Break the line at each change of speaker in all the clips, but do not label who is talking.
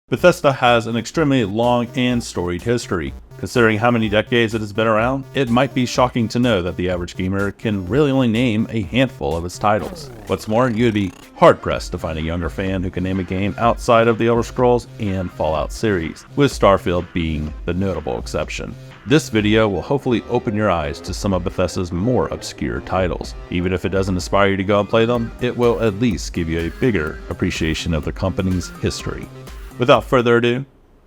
Bethesda has an extremely long and storied history. Considering how many decades it has been around, it might be shocking to know that the average gamer can really only name a handful of its titles. What's more, you would be hard-pressed to find a younger fan who can name a game outside of the Elder Scrolls and Fallout series, with Starfield being the notable exception. This video will hopefully open your eyes to some of Bethesda's more obscure titles. Even if it doesn't inspire you to go and play them, it will at least give you a bigger appreciation of the company's history. Without further ado,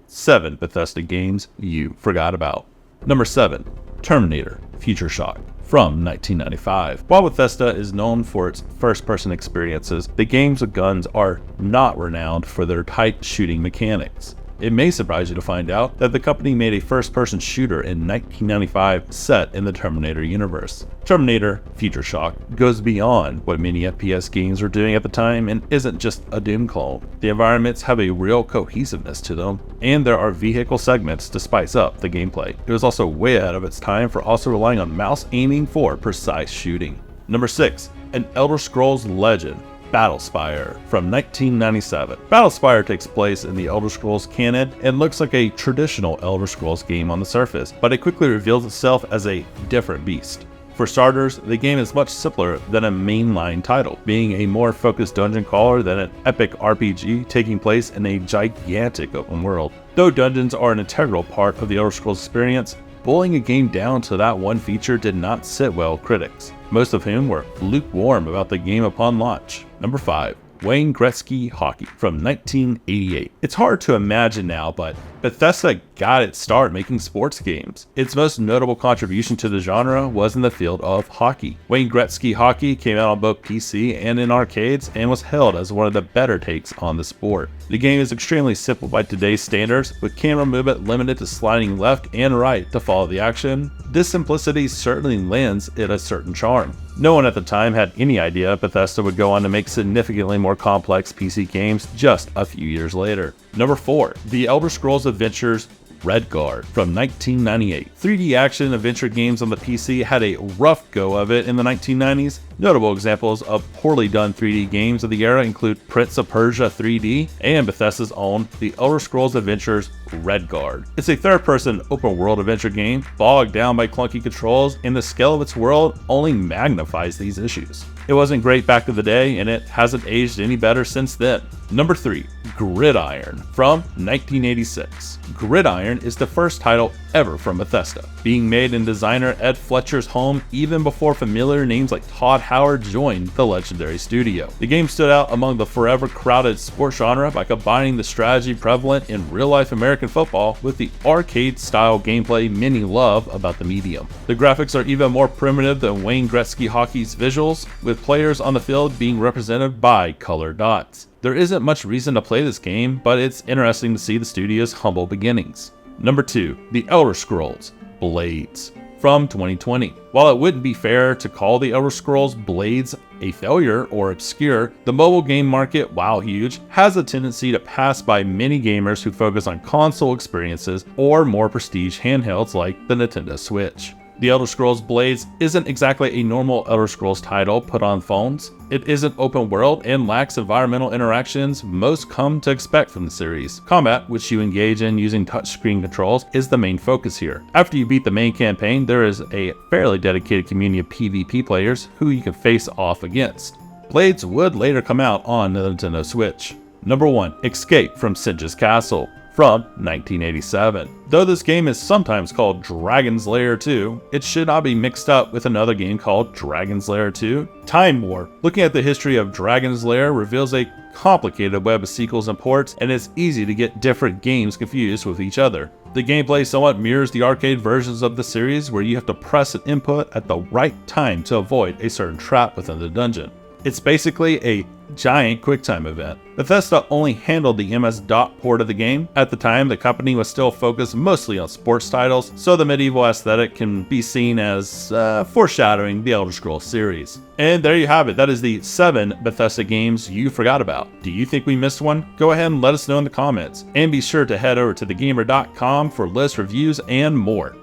7 Bethesda games you forgot about. Number 7. Terminator Future Shock from 1995. While Bethesda is known for its first-person experiences, the games with guns are not renowned for their tight shooting mechanics. It may surprise you to find out that the company made a first-person shooter in 1995 set in the Terminator universe. Terminator Future Shock goes beyond what many FPS games were doing at the time and isn't just a Doom clone. The environments have a real cohesiveness to them, and there are vehicle segments to spice up the gameplay. It was also way ahead of its time for also relying on mouse aiming for precise shooting. Number 6. An Elder Scrolls legend. Battlespire from 1997. Battlespire takes place in the Elder Scrolls canon and looks like a traditional Elder Scrolls game on the surface, but it quickly reveals itself as a different beast. For starters, the game is much simpler than a mainline title, being a more focused dungeon crawler than an epic RPG taking place in a gigantic open world. Though dungeons are an integral part of the Elder Scrolls experience, boiling a game down to that one feature did not sit well with critics, most of whom were lukewarm about the game upon launch. Number 5. Wayne Gretzky Hockey from 1988. It's hard to imagine now, but Bethesda got its start making sports games. Its most notable contribution to the genre was in the field of hockey. Wayne Gretzky Hockey came out on both PC and in arcades and was hailed as one of the better takes on the sport. The game is extremely simple by today's standards, with camera movement limited to sliding left and right to follow the action. This simplicity certainly lends it a certain charm. No one at the time had any idea Bethesda would go on to make significantly more complex PC games just a few years later. Number 4. The Elder Scrolls Adventures Redguard from 1998. 3D action adventure games on the PC had a rough go of it in the 1990s. Notable examples of poorly done 3D games of the era include Prince of Persia 3D and Bethesda's own The Elder Scrolls Adventures Redguard. It's a third-person open-world adventure game bogged down by clunky controls, and the scale of its world only magnifies these issues. It wasn't great back in the day, and it hasn't aged any better since then. Number 3. Gridiron from 1986. Gridiron is the first title ever from Bethesda, being made in designer Ed Fletcher's home even before familiar names like Todd Howard joined the legendary studio. The game stood out among the forever crowded sports genre by combining the strategy prevalent in real-life American football with the arcade-style gameplay many love about the medium. The graphics are even more primitive than Wayne Gretzky Hockey's visuals, with players on the field being represented by colored dots. There isn't much reason to play this game, but it's interesting to see the studio's humble beginnings. Number 2. The Elder Scrolls Blades from 2020. While it wouldn't be fair to call the Elder Scrolls Blades a failure or obscure, the mobile game market, while huge, has a tendency to pass by many gamers who focus on console experiences or more prestige handhelds like the Nintendo Switch. The Elder Scrolls Blades isn't exactly a normal Elder Scrolls title put on phones. It isn't open world and lacks environmental interactions most come to expect from the series. Combat, which you engage in using touchscreen controls, is the main focus here. After you beat the main campaign, there is a fairly dedicated community of PvP players who you can face off against. Blades would later come out on the Nintendo Switch. Number 1. Escape from Singe's Castle from 1987. Though this game is sometimes called Dragon's Lair 2, it should not be mixed up with another game called Dragon's Lair 2, Time War. Looking at the history of Dragon's Lair reveals a complicated web of sequels and ports, and it's easy to get different games confused with each other. The gameplay somewhat mirrors the arcade versions of the series, where you have to press an input at the right time to avoid a certain trap within the dungeon. It's basically a giant QuickTime event. Bethesda only handled the MS-DOT port of the game. At the time, the company was still focused mostly on sports titles, so the medieval aesthetic can be seen as foreshadowing the Elder Scrolls series. And there you have it. That is the 7 Bethesda games you forgot about. Do you think we missed one? Go ahead and let us know in the comments. And be sure to head over to thegamer.com for lists, reviews, and more.